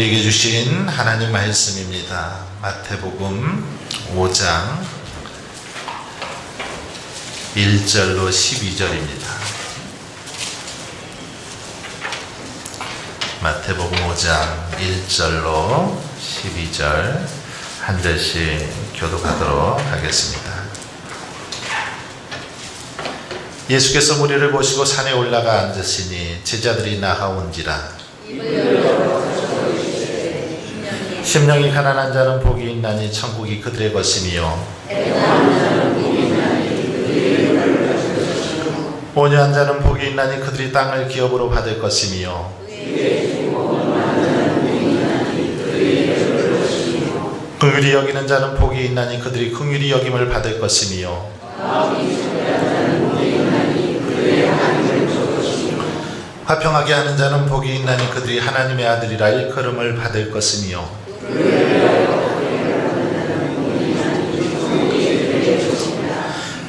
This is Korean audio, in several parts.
우리에게 주신 하나님 말씀입니다. 마태복음 5장 1절로 12절입니다. 마태복음 5장 1절로 12절 한 절씩 교독하도록 하겠습니다. 예수께서 무리를 보시고 산에 올라가 앉으시니 제자들이 나아온지라. 심령이 가난한 자는 복이 있나니 천국이 그들의 것이며 온유한 자는 복이 있나니 그들이 땅을 기업으로 받을 것이며 긍휼히 여기는 자는 복이 있나니 그들이 긍휼히 여김을 받을 것이며 화평하게 하는 자는 복이 있나니 그들이 하나님의 아들이라 일컬음을 받을 것이며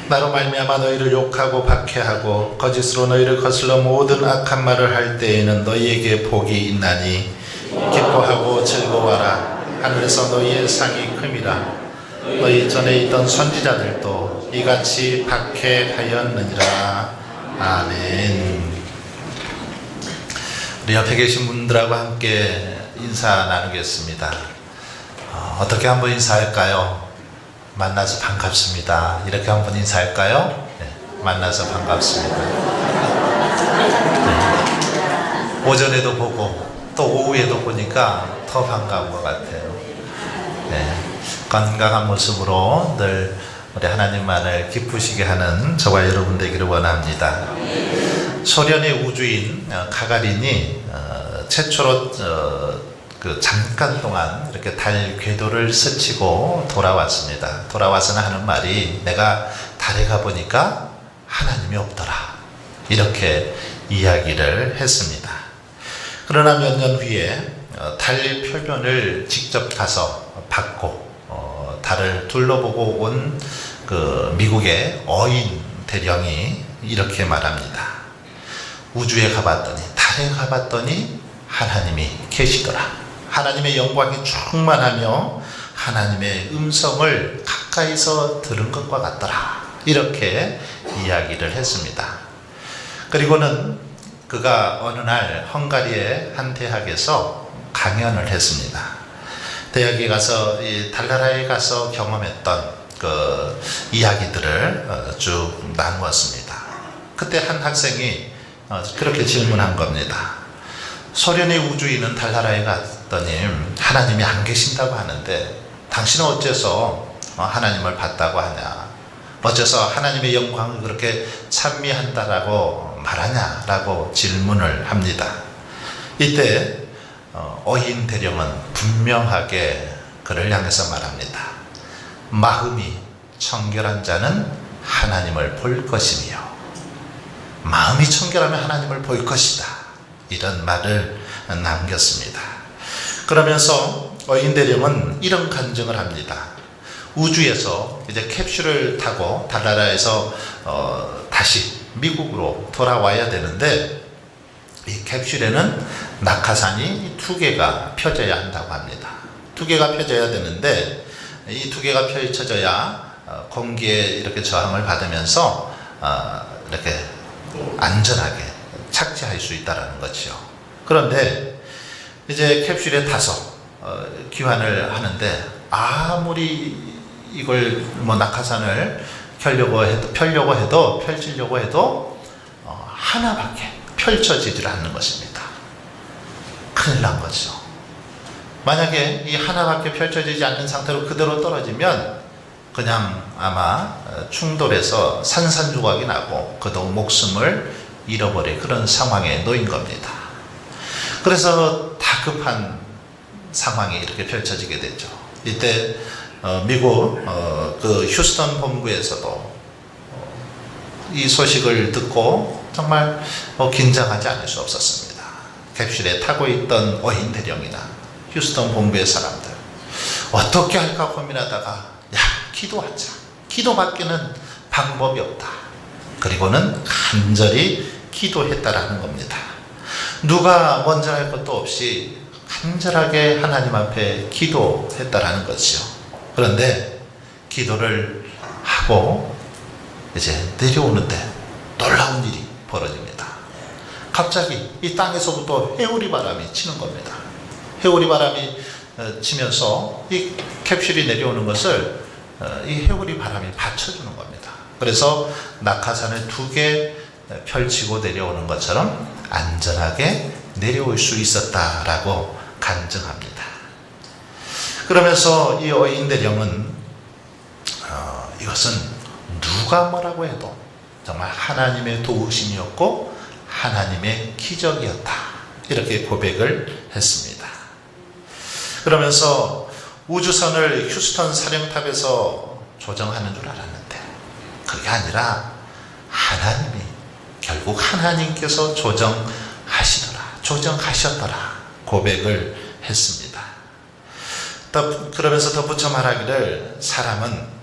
나로 말미암아 너희를 욕하고 박해하고 거짓으로 너희를 거슬러 모든 악한 말을 할 때에는 너희에게 복이 있나니 기뻐하고 즐거워하라. 하늘에서 너희의 상이 큼이라. 너희 전에 있던 선지자들도 이같이 박해하였느니라. 아멘. 우리 옆에 계신 분들하고 함께 인사 나누겠습니다. 어떻게 한번 인사할까요? 만나서 반갑습니다. 이렇게 한번 인사할까요? 네, 만나서 반갑습니다. 네. 오전에도 보고 또 오후에도 보니까 더 반가운 것 같아요. 네, 건강한 모습으로 늘 우리 하나님만을 기쁘시게 하는 저와 여러분 되기를 원합니다. 소련의 우주인 가가린이 최초로 잠깐 동안 이렇게 달 궤도를 스치고 돌아왔습니다. 돌아와서는 하는 말이 내가 달에 가보니까 하나님이 없더라. 이렇게 이야기를 했습니다. 그러나 몇 년 후에 달 표면을 직접 가서 받고 달을 둘러보고 온 그 미국의 어인 대령이 이렇게 말합니다. 우주에 가봤더니 달에 가봤더니 하나님이 계시더라. 하나님의 영광이 충만하며 하나님의 음성을 가까이서 들은 것과 같더라. 이렇게 이야기를 했습니다. 그리고는 그가 어느 날 헝가리의 한 대학에서 강연을 했습니다. 대학에 가서 이 달나라에 가서 경험했던 그 이야기들을 쭉 나누었습니다. 그때 한 학생이 그렇게 질문한 겁니다. 소련의 우주인은 달나라에 갔더니 하나님이 안 계신다고 하는데 당신은 어째서 하나님을 봤다고 하냐? 어째서 하나님의 영광을 그렇게 찬미한다라고 말하냐? 라고 질문을 합니다. 이때 어인 대령은 분명하게 그를 향해서 말합니다. 마음이 청결한 자는 하나님을 볼 것이며 마음이 청결하면 하나님을 볼 것이다. 이런 말을 남겼습니다. 그러면서 어인 대령은 이런 간증을 합니다. 우주에서 이제 캡슐을 타고 달나라에서 다시 미국으로 돌아와야 되는데 이 캡슐에는 낙하산이 2개가 펴져야 한다고 합니다. 2개가 펴져야 되는데 이 2개가 펼쳐져야 공기에 이렇게 저항을 받으면서 이렇게 안전하게 착지할 수 있다는 거죠. 그런데 이제 캡슐에 타서 귀환을 하는데 아무리 이걸 낙하산을 펴려고 해도 하나밖에 펼쳐지질 않는 것입니다. 큰일 난 거죠. 만약에 이 하나밖에 펼쳐지지 않는 상태로 그대로 떨어지면 그냥 아마 충돌해서 산산조각이 나고 그도 목숨을 잃어버릴 그런 상황에 놓인 겁니다. 그래서 다급한 상황이 이렇게 펼쳐지게 되죠. 이때 미국 그 휴스턴 본부에서도 이 소식을 듣고 정말 긴장하지 않을 수 없었습니다. 캡슐에 타고 있던 어인 대령이나 휴스턴 본부의 사람들 어떻게 할까 고민하다가 야, 기도하자. 기도밖에는 방법이 없다. 그리고는 간절히 기도했다라는 겁니다. 누가 먼저 할 것도 없이 간절하게 하나님 앞에 기도했다라는 거죠. 그런데 기도를 하고 이제 내려오는데 놀라운 일이 벌어집니다. 갑자기 이 땅에서부터 해오리 바람이 치는 겁니다. 해오리 바람이 치면서 이 캡슐이 내려오는 것을 이 해오리 바람이 받쳐주는 겁니다. 그래서 낙하산을 2개 펼치고 내려오는 것처럼 안전하게 내려올 수 있었다라고 간증합니다. 그러면서 이 어인대령은 이것은 누가 뭐라고 해도 정말 하나님의 도우심이었고 하나님의 기적이었다, 이렇게 고백을 했습니다. 그러면서 우주선을 휴스턴 사령탑에서 조정하는 줄 알았는데 그게 아니라 하나님이, 결국 하나님께서 조정하셨더라 고백을 했습니다. 그러면서 덧붙여 말하기를 사람은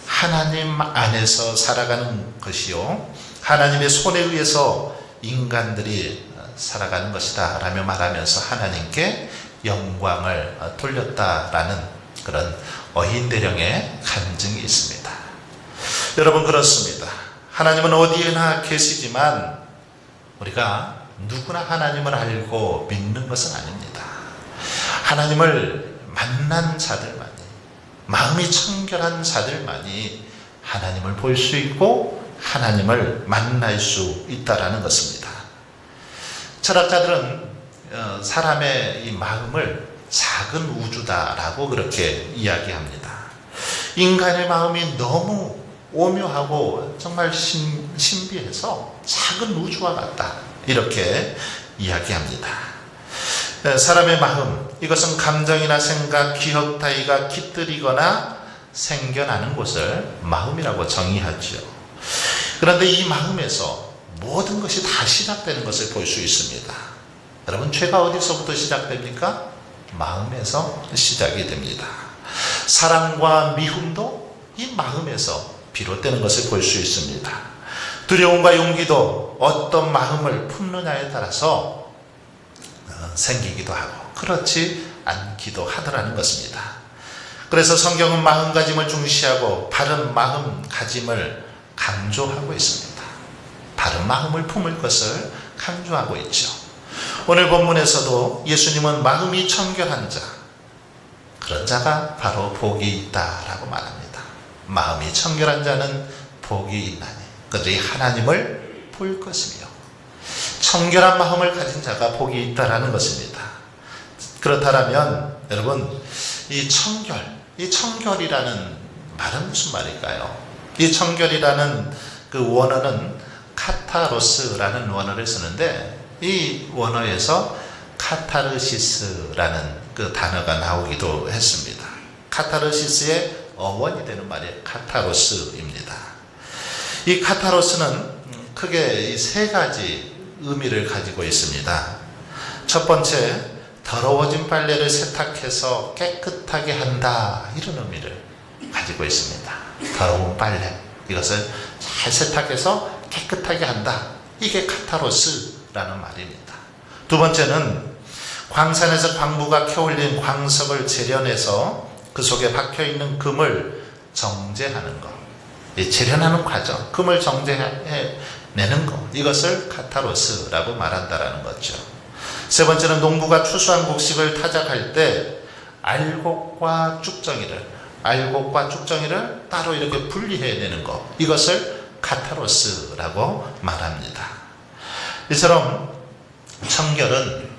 하나님 안에서 살아가는 것이요 하나님의 손에 의해서 인간들이 살아가는 것이다 라며 말하면서 하나님께 영광을 돌렸다라는 그런 어인대령의 간증이 있습니다. 여러분, 그렇습니다. 하나님은 어디에나 계시지만 우리가 누구나 하나님을 알고 믿는 것은 아닙니다. 하나님을 만난 자들만이, 마음이 청결한 자들만이 하나님을 볼 수 있고 하나님을 만날 수 있다라는 것입니다. 철학자들은 사람의 이 마음을 작은 우주다라고 그렇게 이야기합니다. 인간의 마음이 너무 오묘하고 정말 신비해서 작은 우주와 같다, 이렇게 이야기합니다. 사람의 마음, 이것은 감정이나 생각, 기억 따위가 깃들이거나 생겨나는 곳을 마음이라고 정의하죠. 그런데 이 마음에서 모든 것이 다 시작되는 것을 볼 수 있습니다. 여러분, 죄가 어디서부터 시작됩니까? 마음에서 시작이 됩니다. 사랑과 미움도 이 마음에서 비롯되는 것을 볼 수 있습니다. 두려움과 용기도 어떤 마음을 품느냐에 따라서 생기기도 하고 그렇지 않기도 하더라는 것입니다. 그래서 성경은 마음가짐을 중시하고 바른 마음가짐을 강조하고 있습니다. 바른 마음을 품을 것을 강조하고 있죠. 오늘 본문에서도 예수님은 마음이 청결한 자, 그런 자가 바로 복이 있다라고 말합니다. 마음이 청결한 자는 복이 있나니 그들이 하나님을 볼 것이며, 청결한 마음을 가진 자가 복이 있다라는 것입니다. 그렇다면 여러분, 이 청결이라는 말은 무슨 말일까요? 이 청결이라는 그 원어는 카타로스라는 원어를 쓰는데 이 원어에서 카타르시스라는 그 단어가 나오기도 했습니다. 카타르시스의 어원이 되는 말이 카타로스입니다. 이 카타로스는 크게 이 3가지 의미를 가지고 있습니다. 첫 번째, 더러워진 빨래를 세탁해서 깨끗하게 한다, 이런 의미를 가지고 있습니다. 더러운 빨래, 이것을 잘 세탁해서 깨끗하게 한다, 이게 카타로스라는 말입니다. 두 번째는 광산에서 광부가 캐올린 광석을 재련해서 그 속에 박혀있는 금을 정제하는 것, 이 재련하는 과정, 금을 정제해내는 것, 이것을 카타로스라고 말한다라는 거죠. 세 번째는 농부가 추수한 곡식을 타작할 때 알곡과 쭉정이를 따로 이렇게 분리해내는 것, 이것을 카타로스라고 말합니다. 이처럼 청결은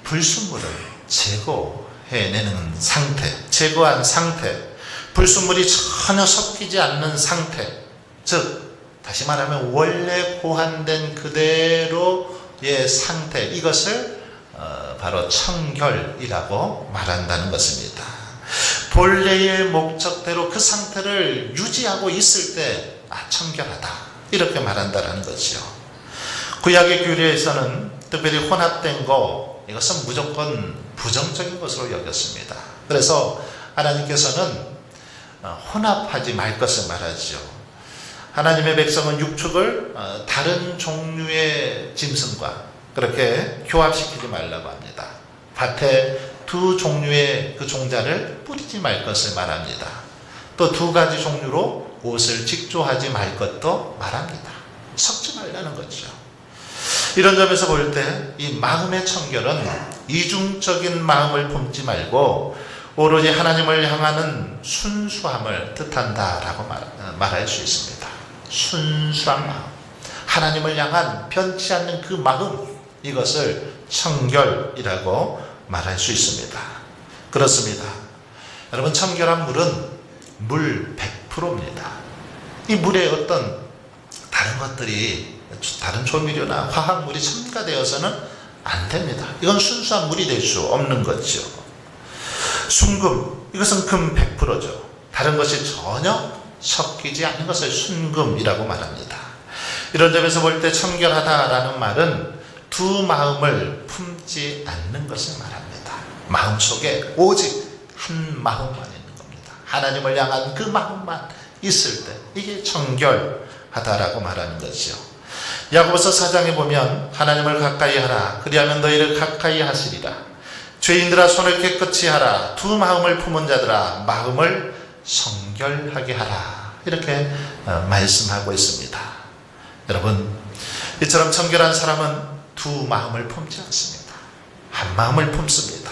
불순물을 제거해내는 상태, 제거한 상태, 불순물이 전혀 섞이지 않는 상태, 즉 다시 말하면 원래 고안된 그대로의 상태, 이것을 바로 청결이라고 말한다는 것입니다. 본래의 목적대로 그 상태를 유지하고 있을 때 청결하다, 이렇게 말한다는 거죠. 구약의 규례에서는 특별히 혼합된 거, 이것은 무조건 부정적인 것으로 여겼습니다. 그래서 하나님께서는 혼합하지 말 것을 말하죠. 하나님의 백성은 육축을 다른 종류의 짐승과 그렇게 교합시키지 말라고 합니다. 밭에 두 종류의 그 종자를 뿌리지 말 것을 말합니다. 또 두 가지 종류로 옷을 직조하지 말 것도 말합니다. 섞지 말라는 거죠. 이런 점에서 볼 때 이 마음의 청결은 이중적인 마음을 품지 말고 오로지 하나님을 향하는 순수함을 뜻한다라고 말할 수 있습니다. 순수한 마음, 하나님을 향한 변치 않는 그 마음, 이것을 청결이라고 말할 수 있습니다. 그렇습니다. 여러분, 청결한 물은 물 100%입니다. 이 물에 어떤 다른 것들이, 다른 조미료나 화학물이 첨가되어서는 안 됩니다. 이건 순수한 물이 될 수 없는 거죠. 순금, 이것은 금 100%죠. 다른 것이 전혀 섞이지 않는 것을 순금이라고 말합니다. 이런 점에서 볼 때 청결하다라는 말은 두 마음을 품지 않는 것을 말합니다. 마음속에 오직 한 마음만 있는 겁니다. 하나님을 향한 그 마음만 있을 때 이게 청결하다라고 말하는 것이죠. 야고보서 4장에 보면 하나님을 가까이 하라, 그리하면 너희를 가까이 하시리라. 죄인들아 손을 깨끗이 하라, 두 마음을 품은 자들아 마음을 성결하게 하라, 이렇게 말씀하고 있습니다. 여러분, 이처럼 청결한 사람은 두 마음을 품지 않습니다. 한 마음을 품습니다.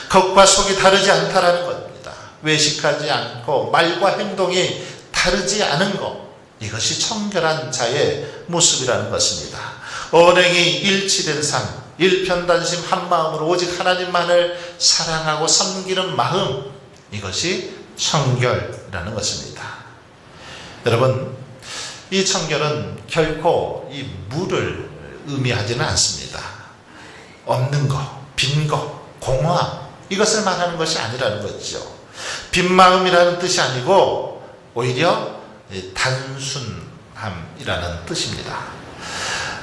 겉과 속이 다르지 않다라는 겁니다. 외식하지 않고 말과 행동이 다르지 않은 것, 이것이 청결한 자의 모습이라는 것입니다. 언행이 일치된 삶, 일편단심 한 마음으로 오직 하나님만을 사랑하고 섬기는 마음, 이것이 청결이라는 것입니다. 여러분, 이 청결은 결코 이 물을 의미하지는 않습니다. 없는 것, 빈 것, 공허함, 이것을 말하는 것이 아니라는 거죠. 빈 마음이라는 뜻이 아니고 오히려 단순함이라는 뜻입니다.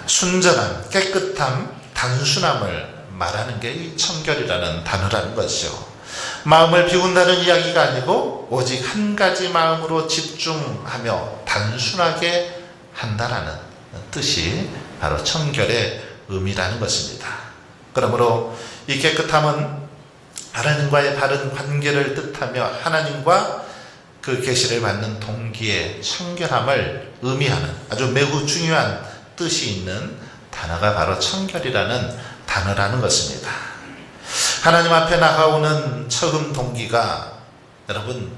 순전함, 깨끗함, 단순함을 말하는 게 이 청결이라는 단어라는 것이죠. 마음을 비운다는 이야기가 아니고 오직 한 가지 마음으로 집중하며 단순하게 한다라는 뜻이 바로 청결의 의미라는 것입니다. 그러므로 이 깨끗함은 하나님과의 바른 관계를 뜻하며 하나님과 그 계시를 받는 동기의 청결함을 의미하는 아주 매우 중요한 뜻이 있는 단어가 바로 청결이라는 단어라는 것입니다. 하나님 앞에 나가오는 처음 동기가 여러분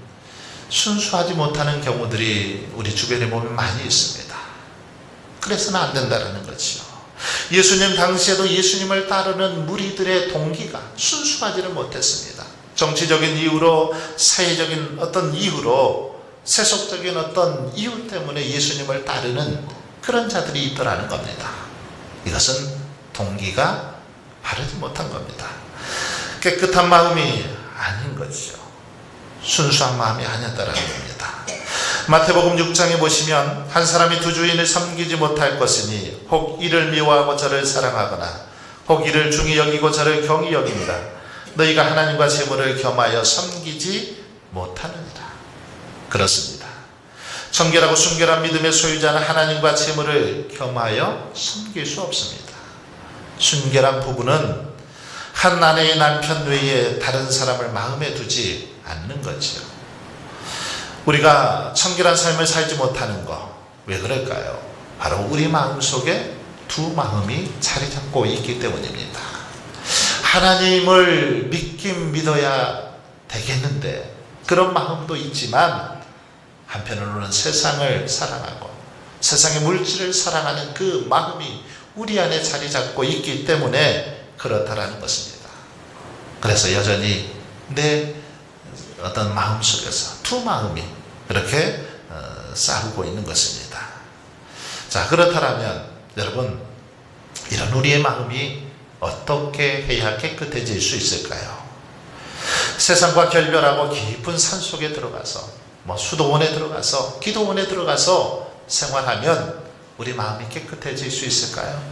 순수하지 못하는 경우들이 우리 주변에 보면 많이 있습니다. 그래서는 안 된다는 거죠. 예수님 당시에도 예수님을 따르는 무리들의 동기가 순수하지를 못했습니다. 정치적인 이유로, 사회적인 어떤 이유로, 세속적인 어떤 이유 때문에 예수님을 따르는 그런 자들이 있더라는 겁니다. 이것은 동기가 바르지 못한 겁니다. 깨끗한 마음이 아닌 거죠. 순수한 마음이 아니었다라는 겁니다. 마태복음 6장에 보시면 한 사람이 두 주인을 섬기지 못할 것이니 혹 이를 미워하고 저를 사랑하거나 혹 이를 중히 여기고 저를 경히 여깁니다. 너희가 하나님과 재물을 겸하여 섬기지 못하느니라. 그렇습니다. 청결하고 순결한 믿음의 소유자는 하나님과 재물을 겸하여 섬길 수 없습니다. 순결한 부부는 한 아내의 남편 외에 다른 사람을 마음에 두지 않는 거지요. 우리가 청결한 삶을 살지 못하는 거, 왜 그럴까요? 바로 우리 마음속에 두 마음이 자리 잡고 있기 때문입니다. 하나님을 믿긴 믿어야 되겠는데 그런 마음도 있지만 한편으로는 세상을 사랑하고 세상의 물질을 사랑하는 그 마음이 우리 안에 자리 잡고 있기 때문에 그렇다라는 것입니다. 그래서 여전히 내 어떤 마음 속에서 두 마음이 그렇게 싸우고 있는 것입니다. 자, 그렇다면 여러분, 이런 우리의 마음이 어떻게 해야 깨끗해질 수 있을까요? 세상과 결별하고 깊은 산속에 들어가서 수도원에 들어가서 기도원에 들어가서 생활하면 우리 마음이 깨끗해질 수 있을까요?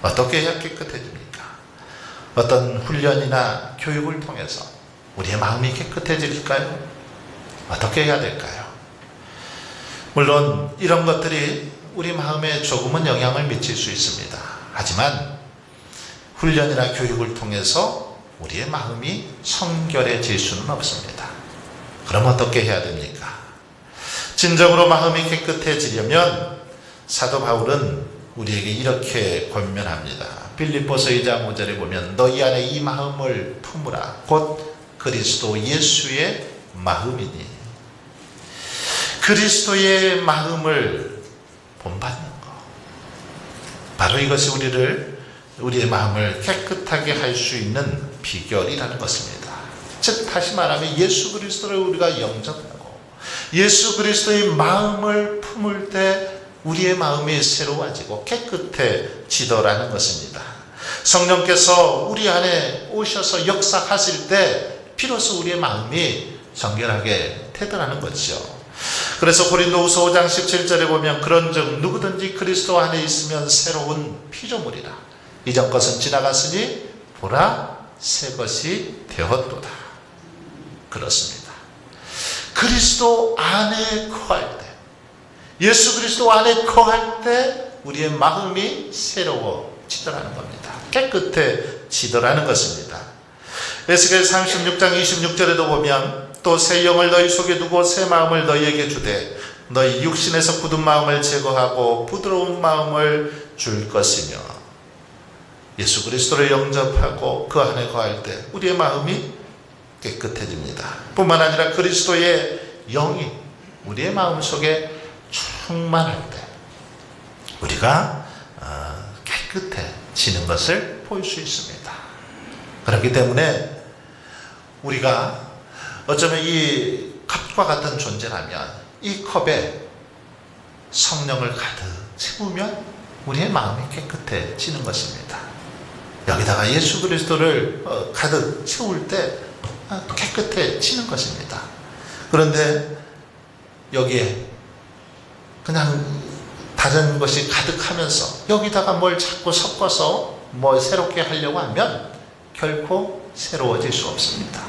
어떻게 해야 깨끗해집니까? 어떤 훈련이나 교육을 통해서 우리의 마음이 깨끗해질까요? 어떻게 해야 될까요? 물론 이런 것들이 우리 마음에 조금은 영향을 미칠 수 있습니다. 하지만 훈련이나 교육을 통해서 우리의 마음이 청결해질 수는 없습니다. 그럼 어떻게 해야 됩니까? 진정으로 마음이 깨끗해지려면 사도 바울은 우리에게 이렇게 권면합니다. 빌립보서 2장 5절에 보면 너희 안에 이 마음을 품으라. 곧 그리스도 예수의 마음이니. 그리스도의 마음을 본받는 것. 바로 이것이 우리의 마음을 깨끗하게 할 수 있는 비결이라는 것입니다. 즉 다시 말하면 예수 그리스도를 우리가 영접하고 예수 그리스도의 마음을 품을 때 우리의 마음이 새로워지고 깨끗해지더라는 것입니다. 성령께서 우리 안에 오셔서 역사하실 때 비로소 우리의 마음이 정결하게 되더라는 것이죠. 그래서 고린도후서 5장 17절에 보면 그런즉 누구든지 그리스도 안에 있으면 새로운 피조물이라. 이전 것은 지나갔으니 보라 새 것이 되었도다. 그렇습니다. 그리스도 안에 거할 때, 예수 그리스도 안에 거할 때 우리의 마음이 새로워지더라는 겁니다. 깨끗해지더라는 것입니다. 에스겔 36장 26절에도 보면 또 새 영을 너희 속에 두고 새 마음을 너희에게 주되 너희 육신에서 굳은 마음을 제거하고 부드러운 마음을 줄 것이며. 예수 그리스도를 영접하고 그 안에 거할 때 우리의 마음이 깨끗해집니다. 뿐만 아니라 그리스도의 영이 우리의 마음속에 충만할 때 우리가 깨끗해지는 것을 볼 수 있습니다. 그렇기 때문에 우리가 어쩌면 이 컵과 같은 존재라면 이 컵에 성령을 가득 채우면 우리의 마음이 깨끗해지는 것입니다. 여기다가 예수 그리스도를 가득 채울 때 깨끗해지는 것입니다. 그런데 여기에 그냥 다른 것이 가득하면서 여기다가 뭘 자꾸 섞어서 뭐 새롭게 하려고 하면 결코 새로워질 수 없습니다.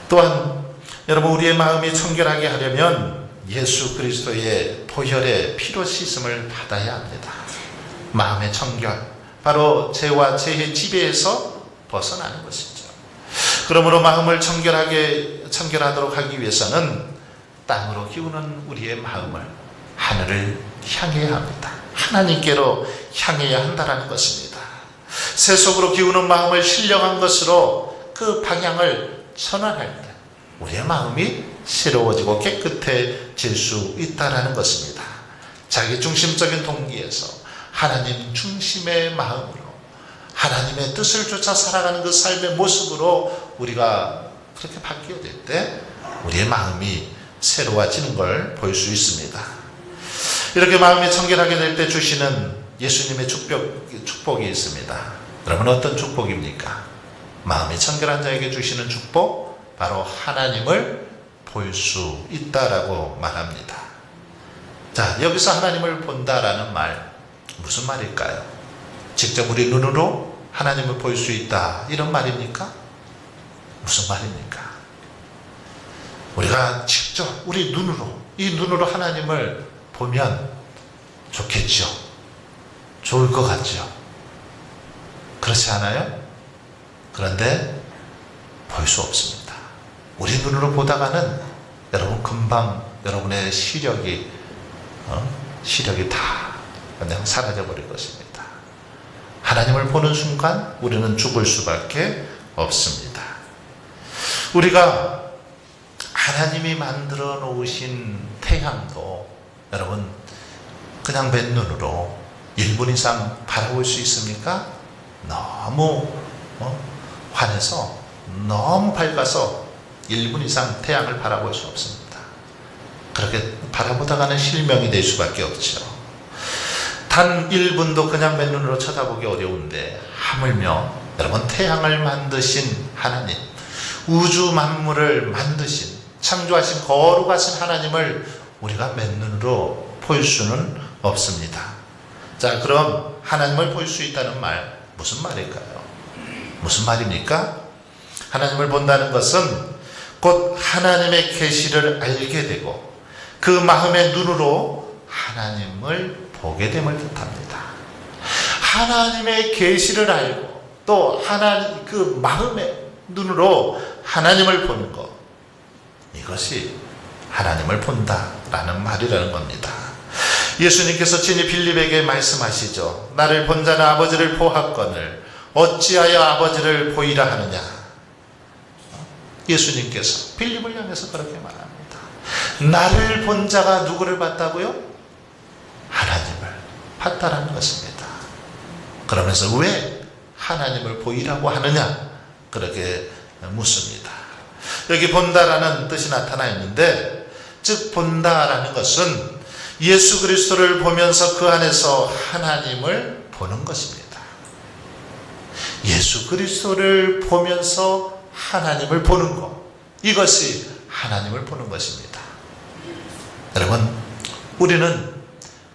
또한 여러분 우리의 마음이 청결하게 하려면 예수 그리스도의 보혈의 피로 씻음을 받아야 합니다. 마음의 청결, 바로 죄와 죄의 지배에서 벗어나는 것이죠. 그러므로 마음을 청결하도록 하기 위해서는 땅으로 기우는 우리의 마음을 하늘을 향해야 합니다. 하나님께로 향해야 한다는 것입니다. 세속으로 기우는 마음을 신령한 것으로 그 방향을 전환할 때 우리의 마음이 새로워지고 깨끗해질 수 있다는 것입니다. 자기 중심적인 동기에서 하나님 중심의 마음으로 하나님의 뜻을 쫓아 살아가는 그 삶의 모습으로 우리가 그렇게 바뀌어질 때 우리의 마음이 새로워지는 걸 볼 수 있습니다. 이렇게 마음이 청결하게 될 때 주시는 예수님의 축복이 있습니다. 여러분 어떤 축복입니까? 마음이 청결한 자에게 주시는 축복, 바로 하나님을 볼 수 있다라고 말합니다. 자, 여기서 하나님을 본다라는 말 무슨 말일까요? 직접 우리 눈으로 하나님을 볼 수 있다 이런 말입니까? 무슨 말입니까? 우리가 직접 우리 눈으로 이 눈으로 하나님을 보면 좋겠죠. 좋을 것 같죠. 그렇지 않아요? 그런데 볼 수 없습니다. 우리 눈으로 보다가는 여러분 금방 여러분의 시력이 다 그냥 사라져 버릴 것입니다. 하나님을 보는 순간 우리는 죽을 수밖에 없습니다. 우리가 하나님이 만들어 놓으신 태양도 여러분 그냥 맨눈으로 1분 이상 바라볼 수 있습니까? 너무 환해서 너무 밝아서 1분 이상 태양을 바라볼 수 없습니다. 그렇게 바라보다가는 실명이 될 수밖에 없죠. 단 1분도 그냥 맨눈으로 쳐다보기 어려운데 하물며 여러분 태양을 만드신 하나님, 우주 만물을 만드신 창조하신 거룩하신 하나님을 우리가 맨눈으로 볼 수는 없습니다. 자, 그럼 하나님을 볼 수 있다는 말 무슨 말일까요? 무슨 말입니까? 하나님을 본다는 것은 곧 하나님의 계시를 알게 되고 그 마음의 눈으로 하나님을 보게 됨을 뜻합니다. 하나님의 계시를 알고 또 하나님 그 마음의 눈으로 하나님을 보는 것, 이것이 하나님을 본다라는 말이라는 겁니다. 예수님께서 친히 빌립에게 말씀하시죠. 나를 본 자는 아버지를 보았거늘 어찌하여 아버지를 보이라 하느냐. 예수님께서 빌립을 향해서 그렇게 말합니다. 나를 본 자가 누구를 봤다고요? 하나님을 봤다라는 것입니다. 그러면서 왜 하나님을 보이라고 하느냐? 그렇게 묻습니다. 여기 본다라는 뜻이 나타나 있는데, 즉 본다라는 것은 예수 그리스도를 보면서 그 안에서 하나님을 보는 것입니다. 예수 그리스도를 보면서 하나님을 보는 것, 이것이 하나님을 보는 것입니다. 여러분, 우리는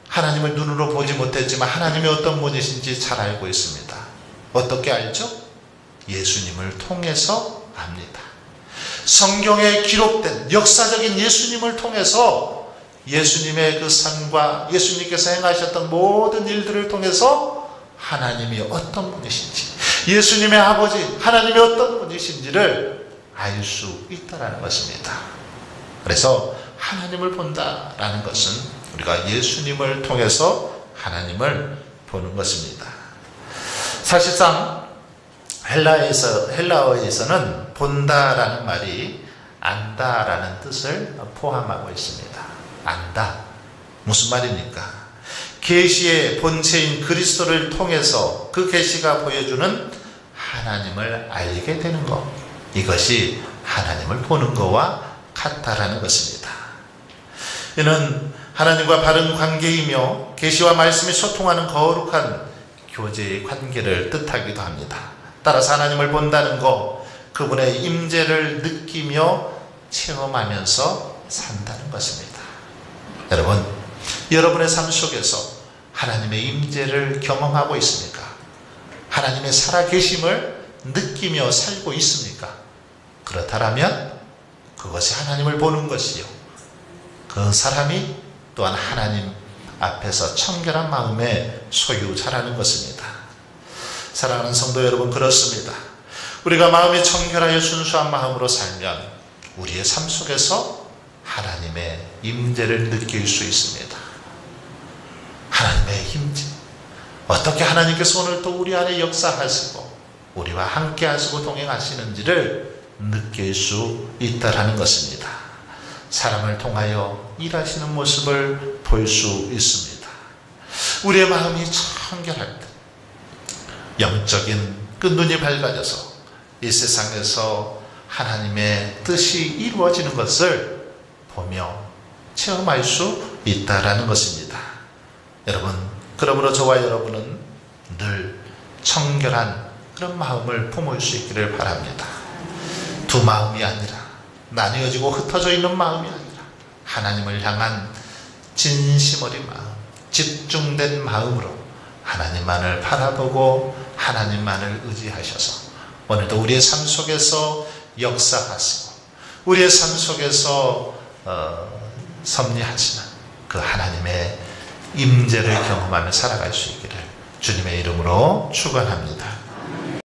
하나님을 눈으로 보지 못했지만 하나님이 어떤 분이신지 잘 알고 있습니다. 어떻게 알죠? 예수님을 통해서 압니다. 성경에 기록된 역사적인 예수님을 통해서, 예수님의 그 삶과 예수님께서 행하셨던 모든 일들을 통해서 하나님이 어떤 분이신지, 예수님의 아버지 하나님이 어떤 분이신지를 알 수 있다라는 것입니다. 그래서 하나님을 본다라는 것은 우리가 예수님을 통해서 하나님을 보는 것입니다. 사실상 헬라어에서는 본다라는 말이 안다라는 뜻을 포함하고 있습니다. 안다. 무슨 말입니까? 계시의 본체인 그리스도를 통해서 그 계시가 보여주는 하나님을 알게 되는 것, 이것이 하나님을 보는 것과 같다라는 것입니다. 이는 하나님과 바른 관계이며 계시와 말씀이 소통하는 거룩한 교제의 관계를 뜻하기도 합니다. 따라서 하나님을 본다는 것, 그분의 임재를 느끼며 체험하면서 산다는 것입니다. 여러분, 여러분의 삶 속에서 하나님의 임재를 경험하고 있습니까? 하나님의 살아계심을 느끼며 살고 있습니까? 그렇다면 그것이 하나님을 보는 것이요, 그 사람이 또한 하나님 앞에서 청결한 마음의 소유자라는 것입니다. 사랑하는 성도 여러분, 그렇습니다. 우리가 마음이 청결하여 순수한 마음으로 살면 우리의 삶 속에서 하나님의 임재를 느낄 수 있습니다. 하나님의 임재, 어떻게 하나님께서 오늘 또 우리 안에 역사하시고 우리와 함께 하시고 동행하시는지를 느낄 수 있다라는 것입니다. 사람을 통하여 일하시는 모습을 볼 수 있습니다. 우리의 마음이 청결할 때 영적인 그 눈이 밝아져서 이 세상에서 하나님의 뜻이 이루어지는 것을 보며 체험할 수 있다라는 것입니다. 여러분, 그러므로 저와 여러분은 늘 청결한 그런 마음을 품을 수 있기를 바랍니다. 두 마음이 아니라, 나뉘어지고 흩어져 있는 마음이 아니라 하나님을 향한 진심 어린 마음, 집중된 마음으로 하나님만을 바라보고 하나님만을 의지하셔서 오늘도 우리의 삶 속에서 역사하시고 우리의 삶 속에서 섭리하시는 그 하나님의 임재를 경험하며 살아갈 수 있기를 주님의 이름으로 축원합니다.